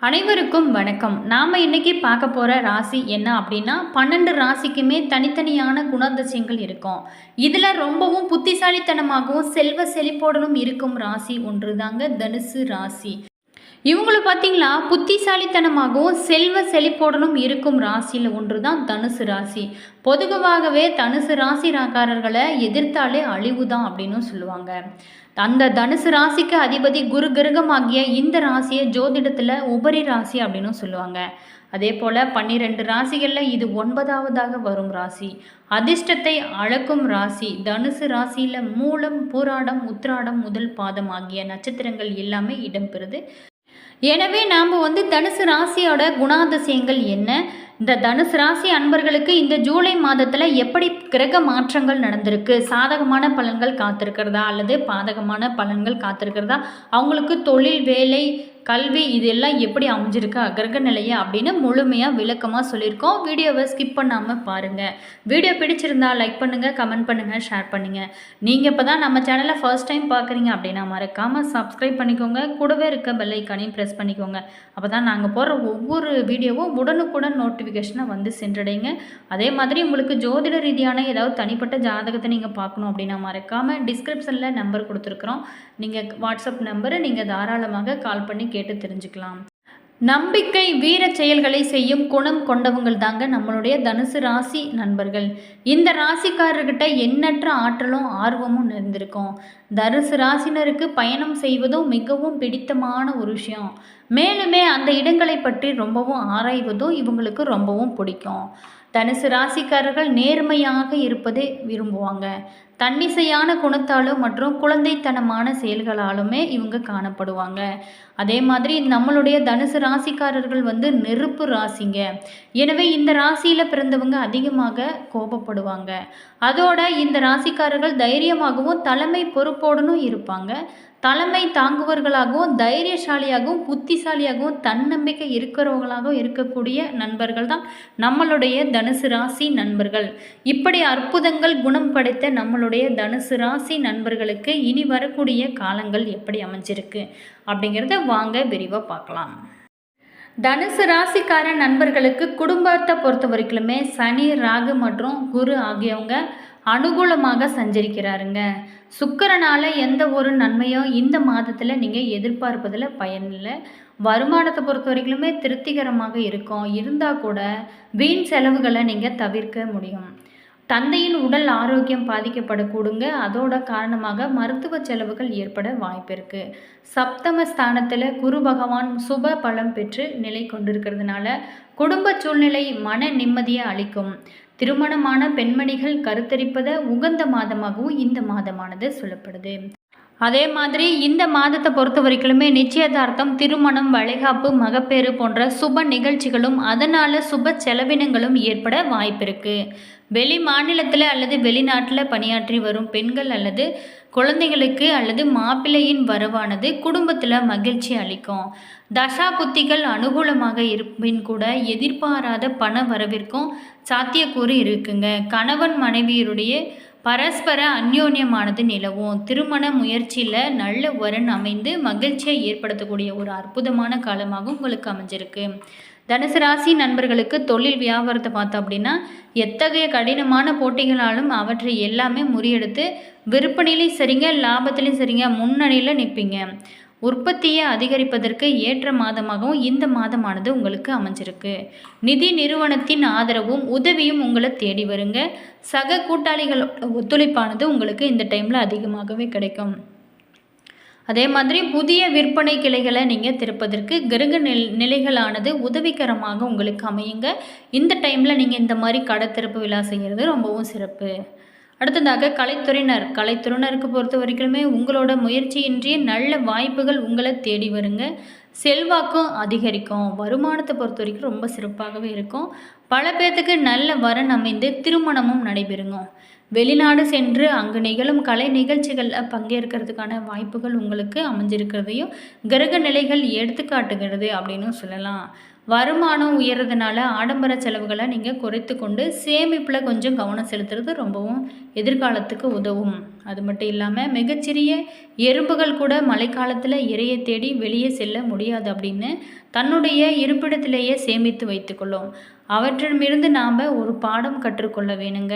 அனைவருக்கும் வணக்கம். நாம் இன்னைக்கு பார்க்க போகிற ராசி என்ன அப்படின்னா 12 ராசிக்குமே தனித்தனியான குணாதிசயங்கள் இருக்கும். இதில் ரொம்பவும் புத்திசாலித்தனமாகவும் செல்வ செழிப்போடனும் இருக்கும் ராசி ஒன்று தாங்க தனுசு ராசி. இவங்கள பார்த்தீங்களா புத்திசாலித்தனமாகவும் செல்வ செழிப்போடனும் இருக்கும் ராசியில் ஒன்று தான் தனுசு ராசி. பொதுவாகவே தனுசு ராசிக்காரர்களை எதிர்த்தாலே அழிவு தான் அப்படின்னு சொல்லுவாங்க. அந்த தனுசு ராசிக்கு அதிபதி குரு கிரகமாகிய இந்த ராசியை ஜோதிடத்தில் உபரி ராசி அப்படின்னு சொல்லுவாங்க. அதே போல் 12 ராசிகளில் இது 9வதாக வரும் ராசி. அதிர்ஷ்டத்தை அளக்கும் ராசி தனுசு ராசியில் மூலம், பூராடம், உத்திராடம், முதல் பாதம் ஆகிய நட்சத்திரங்கள் எல்லாமே இடம்பெறுது. எனவே நாம் தனுசு ராசியோட குணாதிசயங்கள் என்ன, இந்த தனுசு ராசி அன்பர்களுக்கு இந்த ஜூலை மாதத்தில் எப்படி கிரக மாற்றங்கள் நடந்திருக்கு, சாதகமான பலன்கள் காத்திருக்கிறதா அல்லது பாதகமான பலன்கள் காத்திருக்கிறதா, அவங்களுக்கு தொழில், வேலை, கல்வி இதெல்லாம் எப்படி அமைஞ்சிருக்கு கிரக நிலையை அப்படின்னு முழுமையாக விளக்கமாக சொல்லியிருக்கோம். வீடியோவை ஸ்கிப் பண்ணாமல் பாருங்கள். வீடியோ பிடிச்சிருந்தா லைக் பண்ணுங்கள், கமெண்ட் பண்ணுங்கள், ஷேர் பண்ணுங்கள். நீங்கள் இப்போ தான் நம்ம சேனலை ஃபர்ஸ்ட் டைம் பார்க்குறீங்க அப்படின்னா மறக்காமல் சப்ஸ்கிரைப் பண்ணிக்கோங்க. கூடவே இருக்க பெல் ஐக்கானையும் ப்ரெஸ் பண்ணிக்கோங்க. அப்போ தான் நாங்கள் போடுற ஒவ்வொரு வீடியோவும் உடனுக்குடன் நோட்டிஃபிகேஷனை சென்றடைங்க. அதே மாதிரி உங்களுக்கு ஜோதிட ரீதியான ஏதாவது தனிப்பட்ட ஜாதகத்தை நீங்கள் பார்க்கணும் அப்படின்னா மறக்காமல் டிஸ்கிரிப்ஷனில் நம்பர் கொடுத்துருக்குறோம். நீங்கள் வாட்ஸ்அப் நம்பரை நீங்கள் தாராளமாக கால் பண்ணி கேட்டு தெரிஞ்சுக்கலாம். நம்பிக்கை, வீர செயல்களை செய்யும் குணம் கொண்டவங்கள் தாங்க நம்மளுடைய தனுசு ராசி நண்பர்கள். இந்த ராசிக்காரர்கிட்ட எண்ணற்ற ஆற்றலும் ஆர்வமும் நிறைந்திருக்கும். தனுசு ராசினருக்கு பயணம் செய்வதும் மிகவும் பிடித்தமான ஒரு விஷயம். மேலுமே அந்த இடங்களை பற்றி ரொம்பவும் ஆராய்வதும் இவங்களுக்கு ரொம்பவும் பிடிக்கும். தனுசு ராசிக்காரர்கள் நேர்மையாக இருப்பதை விரும்புவாங்க. தன்னிசையான குணத்தாலும் மற்றும் குழந்தைத்தனமான செயல்களாலுமே இவங்க காணப்படுவாங்க. அதே மாதிரி நம்மளுடைய தனுசு ராசிக்காரர்கள் நெருப்பு ராசிங்க. எனவே இந்த ராசியில் பிறந்தவங்க அதிகமாக கோபப்படுவாங்க. அதோட இந்த ராசிக்காரர்கள் தைரியமாகவும் தலைமை பொறுப்போடனும் இருப்பாங்க. தலைமை தாங்குவர்களாகவும் தைரியசாலியாகவும் புத்திசாலியாகவும் தன்னம்பிக்கை இருக்கிறவங்களாகவும் இருக்கக்கூடிய நண்பர்கள் தான் நம்மளுடைய தனுசு ராசி நண்பர்கள். இப்படி அற்புதங்கள் குணம் படைத்த நம்மளுடைய தனுசு ராசி நண்பர்களுக்கு இனி வரக்கூடிய காலங்கள் எப்படி அமைஞ்சிருக்கு அப்படிங்கிறத வாங்க விரிவாக பார்க்கலாம். தனுசு ராசிக்கார நண்பர்களுக்கு குடும்பத்தை பொறுத்த வரைக்குமே சனி, ராகு மற்றும் குரு ஆகியவங்க அனுகூலமாக சஞ்சரிக்கிறாருங்க. சுக்கிரனால எந்த ஒரு நன்மையும் இந்த மாதத்தில் நீங்கள் எதிர்பார்ப்பதில் பயனில்லை. வருமானத்தை பொறுத்த வரைக்குமே திருப்திகரமாக இருக்கும். இருந்தால் கூட வீண் செலவுகளை நீங்கள் தவிர்க்க முடியும். தந்தையின் உடல் ஆரோக்கியம் பாதிக்கப்படக்கூடுங்க. அதோட காரணமாக மருத்துவ செலவுகள் ஏற்பட வாய்ப்பு இருக்குது. சப்தம ஸ்தானத்தில் குரு பகவான் சுப பலம் பெற்று நிலை கொண்டிருக்கிறதுனால குடும்ப சூழ்நிலை மன நிம்மதியை அளிக்கும். திருமணமான பெண்மணிகள் கருத்தரிப்பதை உகந்த மாதமாகவும் இந்த மாதமானது சொல்லப்படுது. அதே மாதிரி இந்த மாதத்தை பொறுத்த வரைக்குமே நிச்சயதார்த்தம், திருமணம், வளைகாப்பு, மகப்பேறு போன்ற சுப நிகழ்ச்சிகளும் அதனால் சுப செலவினங்களும் ஏற்பட வாய்ப்பு இருக்குது. வெளி மாநிலத்தில் அல்லது வெளிநாட்டில் பணியாற்றி வரும் பெண்கள் அல்லது குழந்தைகளுக்கு அல்லது மாப்பிள்ளையின் வரவானது குடும்பத்தில் மகிழ்ச்சி அளிக்கும். தசா புத்திகள் அனுகூலமாக இருப்பின் கூட எதிர்பாராத பண வரவிற்கும் சாத்தியக்கூறு இருக்குங்க. கணவன் மனைவியருடைய பரஸ்பர அந்யோன்யமானது நிலவும். திருமண முயற்சியில் நல்ல வரன் அமைந்து மகிழ்ச்சியை ஏற்படுத்தக்கூடிய ஒரு அற்புதமான காலமாக உங்களுக்கு அமைஞ்சிருக்கு. தனுசு ராசி நண்பர்களுக்கு தொழில் வியாபாரத்தை பார்த்தோம் அப்படின்னா எத்தகைய கடினமான போட்டிகளாலும் அவற்றை எல்லாமே முறியெடுத்து விற்பனையிலையும் சரிங்க, லாபத்திலையும் சரிங்க முன்னணியில் நிற்பீங்க. உற்பத்தியை அதிகரிப்பதற்கு ஏற்ற மாதமாகவும் இந்த மாதமானது உங்களுக்கு அமைஞ்சிருக்கு. நிதி நிறுவனத்தின் ஆதரவும் உதவியும் உங்களை தேடி வருங்க. சக கூட்டாளிகளோட ஒத்துழைப்பானது உங்களுக்கு இந்த டைமில் அதிகமாகவே கிடைக்கும். அதே மாதிரி புதிய விற்பனை கிளைகளை நீங்கள் திறப்பதற்கு கிரக நிலைகளானது உதவிகரமாக உங்களுக்கு அமையுங்க. இந்த டைமில் நீங்கள் இந்த மாதிரி கடை திறப்பு விழா செய்கிறது ரொம்பவும் சிறப்பு. அடுத்ததாக கலைத்துறையினருக்கு பொறுத்த வரைக்குமே உங்களோட முயற்சியின்றி நல்ல வாய்ப்புகள் உங்களை தேடி வருங்க. செல்வாக்கும் அதிகரிக்கும். வருமானத்தை பொறுத்த வரைக்கும் ரொம்ப சிறப்பாகவே இருக்கும். பல பேர்த்துக்கு நல்ல வரன் அமைந்து திருமணமும் நடைபெறுங்க. வெளிநாடு சென்று அங்கு நிகழும் கலை நிகழ்ச்சிகளில் பங்கேற்கிறதுக்கான வாய்ப்புகள் உங்களுக்கு அமைஞ்சிருக்கிறதையும் கிரக நிலைகள் எடுத்துக்காட்டுகிறது அப்படின்னு சொல்லலாம். வருமானம் உயர்றதுனால ஆடம்பர செலவுகளை நீங்கள் குறைத்து கொண்டு சேமிப்பில் கொஞ்சம் கவனம் செலுத்துறது ரொம்பவும் எதிர்காலத்துக்கு உதவும். அது மட்டும் இல்லாமல் மிகச்சிறிய எறும்புகள் கூட மழைக்காலத்தில் இரையை தேடி வெளியே செல்ல முடியாது அப்படின்னு தன்னுடைய இருப்பிடத்திலேயே சேமித்து வைத்துக்கொள்ளும். அவற்றிடமிருந்து நாம் ஒரு பாடம் கற்றுக்கொள்ள வேணுங்க.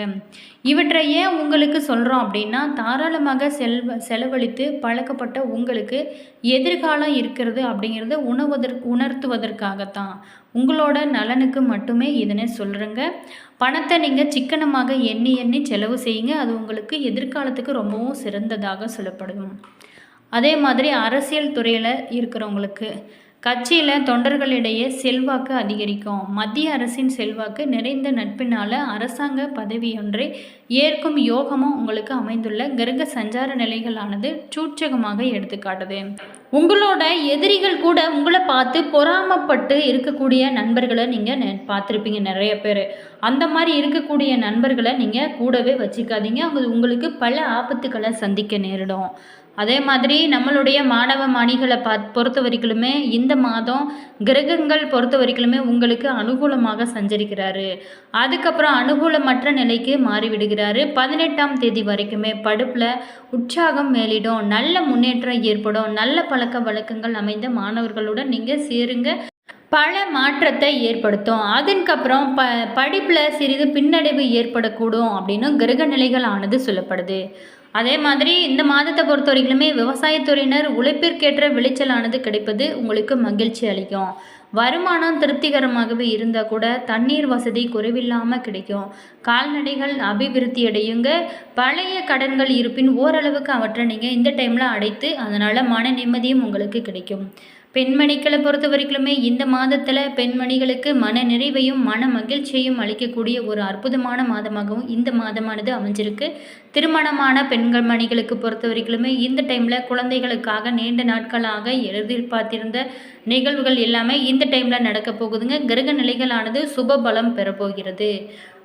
இவற்றை ஏன் உங்களுக்கு சொல்கிறோம் அப்படின்னா, தாராளமாக செலவழித்து பழக்கப்பட்ட உங்களுக்கு எதிர்காலம் இருக்கிறது அப்படிங்கிறத உணர்த்துவதற்காகத்தான். உங்களோட நலனுக்கு மட்டுமே இதனை சொல்கிறேங்க. பணத்தை நீங்கள் சிக்கனமாக எண்ணி எண்ணி செலவு செய்யுங்க. அது உங்களுக்கு எதிர்காலத்துக்கு ரொம்பவும் சிறந்ததாக சொல்லப்படும். அதே மாதிரி அரசியல் துறையில் இருக்கிறவங்களுக்கு கட்சியில் தொண்டர்களிடையே செல்வாக்கு அதிகரிக்கும். மத்திய அரசின் செல்வாக்கு நிறைந்த நட்பினால் அரசாங்க பதவியொன்றை ஏற்கும் யோகமும் உங்களுக்கு அமைந்துள்ள கிரக சஞ்சார நிலைகளானது சூட்சகமாக எடுத்துக்காட்டுது. உங்களோட எதிரிகள் கூட உங்களை பார்த்து பொறாமப்பட்டு இருக்கக்கூடிய நண்பர்களை நீங்கள் பார்த்துருப்பீங்க நிறைய பேர். அந்த மாதிரி இருக்கக்கூடிய நண்பர்களை நீங்கள் கூடவே வச்சுக்காதீங்க. அவங்க உங்களுக்கு பல ஆபத்துக்களை சந்திக்க நேரிடும். அதே மாதிரி நம்மளுடைய மாணவ மாணிகளை பொறுத்த வரைக்குமே இந்த மாதம் கிரகங்கள் பொறுத்த வரைக்குமே உங்களுக்கு அனுகூலமாக சஞ்சரிக்கிறாரு. அதுக்கப்புறம் அனுகூலமற்ற நிலைக்கு மாறிவிடுகிறாரு. 18ஆம் தேதி வரைக்குமே படிப்பில் உற்சாகம் மேலிடும், நல்ல முன்னேற்றம் ஏற்படும். நல்ல பழக்க வழக்கங்கள் அமைந்த மாணவர்களுடன் நீங்கள் சேருங்க, பல மாற்றத்தை ஏற்படுத்தும். அதுக்கப்புறம் படிப்பில் சிறிது பின்னடைவு ஏற்படக்கூடும் அப்படின்னு கிரக நிலைகள் ஆனது சொல்லப்படுது. அதே மாதிரி இந்த மாதத்தை பொறுத்த வரைக்குமே விவசாயத்துறையினர் உழைப்பிற்கேற்ற விளைச்சலானது கிடைப்பது உங்களுக்கு மகிழ்ச்சி அளிக்கும். வருமானம் திருப்திகரமாகவே இருந்தால் கூட தண்ணீர் வசதி குறைவில்லாமல் கிடைக்கும். கால்நடைகள் அபிவிருத்தி அடையுங்க. பழைய கடன்கள் இருப்பின் ஓரளவுக்கு அவற்றை நீங்கள் இந்த டைமில் அடைத்து அதனால் மன நிம்மதியும் உங்களுக்கு கிடைக்கும். பெண்மணிகளை பொறுத்த வரைக்குமே இந்த மாதத்தில் பெண்மணிகளுக்கு மன நிறைவையும் மன மகிழ்ச்சியையும் அளிக்கக்கூடிய ஒரு அற்புதமான மாதமாகவும் இந்த மாதமானது அமைஞ்சிருக்கு. திருமணமான பெண்கள் மணிகளுக்கு பொறுத்த வரைக்குமே இந்த டைமில் குழந்தைகளுக்காக நீண்ட நாட்களாக எதிர்பார்த்திருந்த நிகழ்வுகள் எல்லாமே இந்த டைமில் நடக்க போகுதுங்க. கிரக நிலைகளானது சுப பலம் பெறப்போகிறது.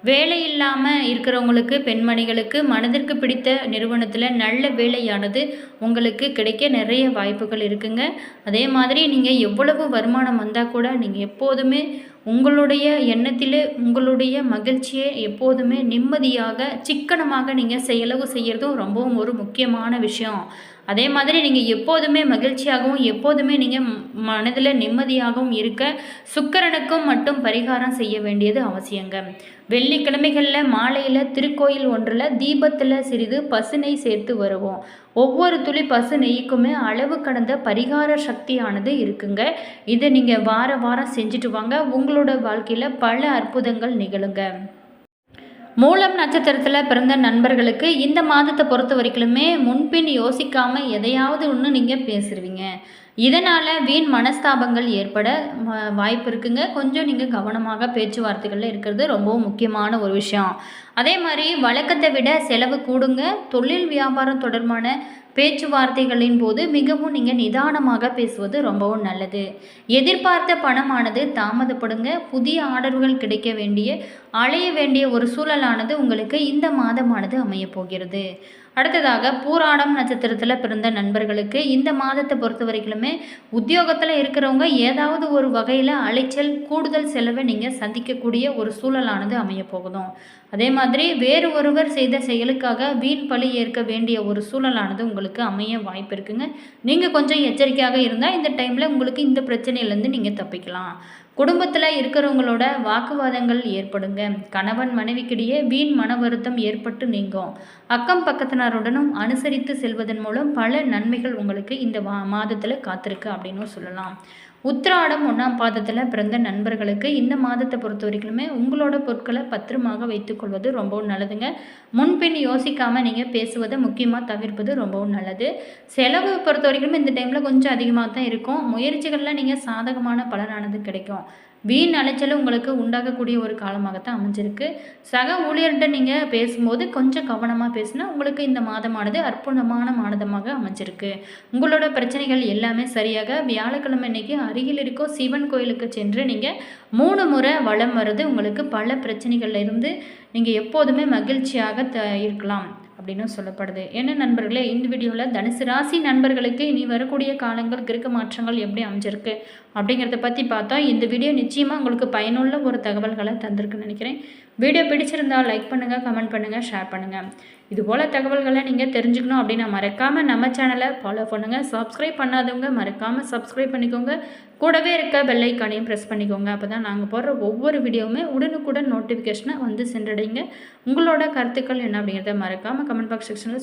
வேலை இல்லாமல் இருக்கிறவங்களுக்கு பெண்மணிகளுக்கு மனதிற்கு பிடித்த நிறுவனத்தில் நல்ல வேலையானது உங்களுக்கு கிடைக்க நிறைய வாய்ப்புகள் இருக்குங்க. அதே மாதிரி நீங்கள் எவ்வளவு வருமானம் வந்தால் கூட நீங்கள் எப்போதுமே உங்களுடைய எண்ணத்தில் உங்களுடைய மகிழ்ச்சியை எப்போதுமே நிம்மதியாக சிக்கனமாக நீங்கள் செலவு செய்கிறதும் ரொம்பவும் ஒரு முக்கியமான விஷயம். அதே மாதிரி நீங்கள் எப்போதுமே மகிழ்ச்சியாகவும் எப்போதுமே நீங்கள் மனதில் நிம்மதியாகவும் இருக்க சுக்கிரனுக்கும் மட்டும் பரிகாரம் செய்ய வேண்டியது அவசியங்க. வெள்ளிக்கிழமைகளில் மாலையில் திருக்கோயில் ஒன்றில் தீபத்தில் சிறிது பசுனை சேர்த்து வருவோம். ஒவ்வொரு துளி பசு நெய்க்குமே அளவு கடந்த பரிகார சக்தியானது இருக்குங்க. இதை நீங்கள் வாரம் செஞ்சுட்டு வாங்க. உங்களோட வாழ்க்கையில் பல அற்புதங்கள் நிகழுங்க. மூலம் நட்சத்திரத்தில் பிறந்த நண்பர்களுக்கு இந்த மாதத்தை பொறுத்த வரைக்குமே முன்பின் யோசிக்காமல் எதையாவது ஒன்று நீங்கள் பேசுருவீங்க. இதனால் வீண் மனஸ்தாபங்கள் ஏற்பட வாய்ப்பு இருக்குங்க. கொஞ்சம் நீங்கள் கவனமாக பேச்சுவார்த்தைகளில் இருக்கிறது ரொம்பவும் முக்கியமான ஒரு விஷயம். அதே மாதிரி வழக்கத்தை விட செலவு கூடுங்க. தொழில் வியாபாரம் தொடர்பான பேச்சுவார்த்தைகளின் போது மிகவும் நீங்கள் நிதானமாக பேசுவது ரொம்பவும் நல்லது. எதிர்பார்த்த பணமானது தாமதப்படுங்க. புதிய ஆர்டர்கள் கிடைக்க வேண்டிய அலைய வேண்டிய ஒரு சூழலானது உங்களுக்கு இந்த மாதமானது அமையப் போகிறது. அடுத்ததாக பூராடம் நட்சத்திரத்தில் பிறந்த நண்பர்களுக்கு இந்த மாதத்தை பொறுத்த வரைக்குமே உத்தியோகத்தில் இருக்கிறவங்க ஏதாவது ஒரு வகையில் அலைச்சல் கூடுதல் செலவை நீங்கள் சந்திக்கக்கூடிய ஒரு சூழலானது அமைய போகுதும். அதே மாதிரி வேறு ஒருவர் செய்த செயலுக்காக வீண் பழி ஏற்க வேண்டிய ஒரு சூழலானது உங்களுக்கு அமைய வாய்ப்பு இருக்குங்க. நீங்கள் கொஞ்சம் எச்சரிக்கையாக இருந்தால் இந்த டைமில் உங்களுக்கு இந்த பிரச்சனையிலேருந்து நீங்கள் தப்பிக்கலாம். குடும்பத்தில் இருக்கிறவங்களோட வாக்குவாதங்கள் ஏற்படுங்க. கணவன் மனைவிக்கிடையே வீண் மன வருத்தம் ஏற்பட்டு நீங்கும். அக்கம் பக்கத்தினருடனும் அனுசரித்து செல்வதன் மூலம் பல நன்மைகள் உங்களுக்கு இந்த மாதத்தில் காத்திருக்கு அப்படின்னு சொல்லலாம். உத்திராடம் 1ஆம் பாதத்தில் பிறந்த நண்பர்களுக்கு இந்த மாதத்தை பொறுத்த வரைக்குமே உங்களோட பொருட்களை பத்திரமாக வைத்துக்கொள்வது ரொம்பவும் நல்லதுங்க. முன்பின் யோசிக்காமல் நீங்கள் பேசுவதை முக்கியமாக தவிர்ப்பது ரொம்பவும் நல்லது. செலவு பொறுத்த வரைக்கும் இந்த டைமில் கொஞ்சம் அதிகமாக தான் இருக்கும். முயற்சிகளில் நீங்கள் சாதகமான பலனானது கிடைக்கும். வீண் அலைச்சலும் உங்களுக்கு உண்டாகக்கூடிய ஒரு காலமாகத்தான் அமைஞ்சிருக்கு. சக ஊழியர்கிட்ட நீங்கள் பேசும்போது கொஞ்சம் கவனமாக பேசினா உங்களுக்கு இந்த மாதமானது அற்புதமான மாதமாக அமைஞ்சிருக்கு. உங்களோட பிரச்சனைகள் எல்லாமே சரியாக வியாழக்கிழமை அன்னைக்கு அருகில் இருக்கோ சிவன் கோயிலுக்கு சென்று நீங்கள் 3 முறை வலம் வருது உங்களுக்கு பல பிரச்சனைகள்ல இருந்து நீங்கள் எப்போதுமே மகிழ்ச்சியாக இருக்கலாம். அப்படின்னு சொல்லப்படுது. என்ன நண்பர்களே, இந்த வீடியோவில் தனுசு ராசி நண்பர்களுக்கு இனி வரக்கூடிய காலங்கள் கிரக மாற்றங்கள் எப்படி அமைஞ்சிருக்கு அப்படிங்கிறத பற்றி பார்த்தோம். இந்த வீடியோ நிச்சயமாக உங்களுக்கு பயனுள்ள ஒரு தகவல்களை தந்திருக்குன்னு நினைக்கிறேன். வீடியோ பிடிச்சிருந்தால் லைக் பண்ணுங்கள், கமெண்ட் பண்ணுங்கள், ஷேர் பண்ணுங்கள். இதுபோல் தகவல்களை நீங்கள் தெரிஞ்சுக்கணும் அப்படின்னா மறக்காமல் நம்ம சேனலை ஃபாலோ பண்ணுங்கள். சப்ஸ்கிரைப் பண்ணாதவங்க மறக்காமல் சப்ஸ்கிரைப் பண்ணிக்கோங்க. கூடவே இருக்க பெல் ஐக்கானையும் ப்ரெஸ் பண்ணிக்கோங்க. அப்போ தான் நாங்கள் போடுற ஒவ்வொரு வீடியோவுமே உடனுக்குடன் நோட்டிஃபிகேஷனை வந்து சென்றடைங்க. உங்களோட கருத்துக்கள் என்ன அப்படிங்கிறத மறக்காமல் கமெண்ட் பாக்ஸ் செக்ஷனில்